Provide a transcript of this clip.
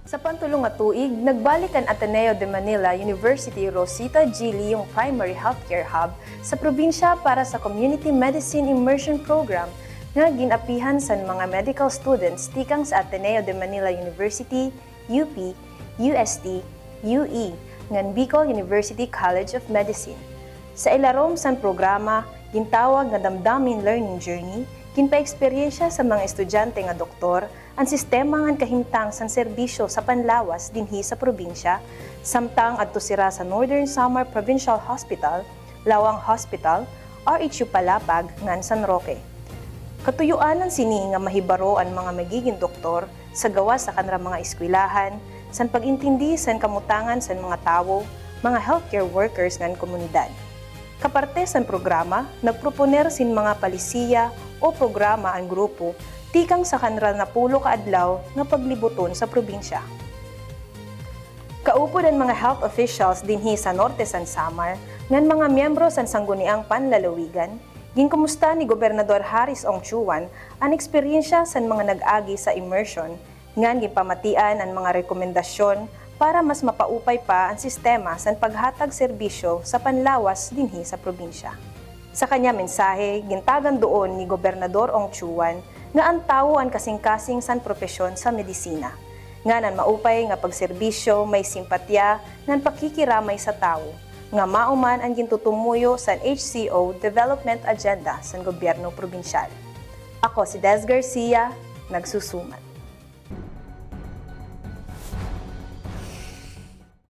Sa pantulong nga tuig, nagbalik ang Ateneo de Manila University Rosita G. Leong Primary Healthcare Hub sa probinsya para sa Community Medicine Immersion Program nga ginapihan sa mga medical students tikang sa Ateneo de Manila University, UP, UST, UE, ngan Bicol University College of Medicine. Sa ilarom san programa, gintawag nga Damdamin Learning Journey, kinpa-eksperyensya sa mga estudyante nga doktor ang sistema nga kahimtang san serbisyo sa panlawas dinhi sa probinsya, samtang adto sira sa Northern Samar Provincial Hospital, Lawang Hospital, RHU Palapag, ngan San Roque. Katuyuanan sini nga mahibaro ang mga magiging doktor sa gawas sa kanra mga eskwelahan, san pag-intindi san kamutangan san mga tawo, mga healthcare workers ngan komunidad. Kaparte sa programa, nagproponer sin mga palisiya o programa ang grupo tikang sa kanra na pulo kaadlaw nga paglibuton sa probinsya. Kaupod ang mga health officials dinhi sa Norte San Samar ngan mga miyembro sa sangguniang panlalawigan, ginkumusta ni Gobernador Haris Ongchuan ang eksperyensya sa mga nag-agi sa immersion ngan ginpamatian ang mga rekomendasyon para mas mapaupay pa ang sistema sa paghatag serbisyo sa panlawas dinhi sa probinsya. Sa kanya mensahe, gintagan doon ni Gobernador Ongchuan nga ang tawo ang kasing-kasing san propesyon sa medisina. Nga nan maupay nga pagserbisyo may simpatya nan pakikiramay sa tawo, nga mauman ang gintutumuyo sa HCO Development Agenda sa gobyerno probinsyal. Ako si Des Garcia, nagsusumat.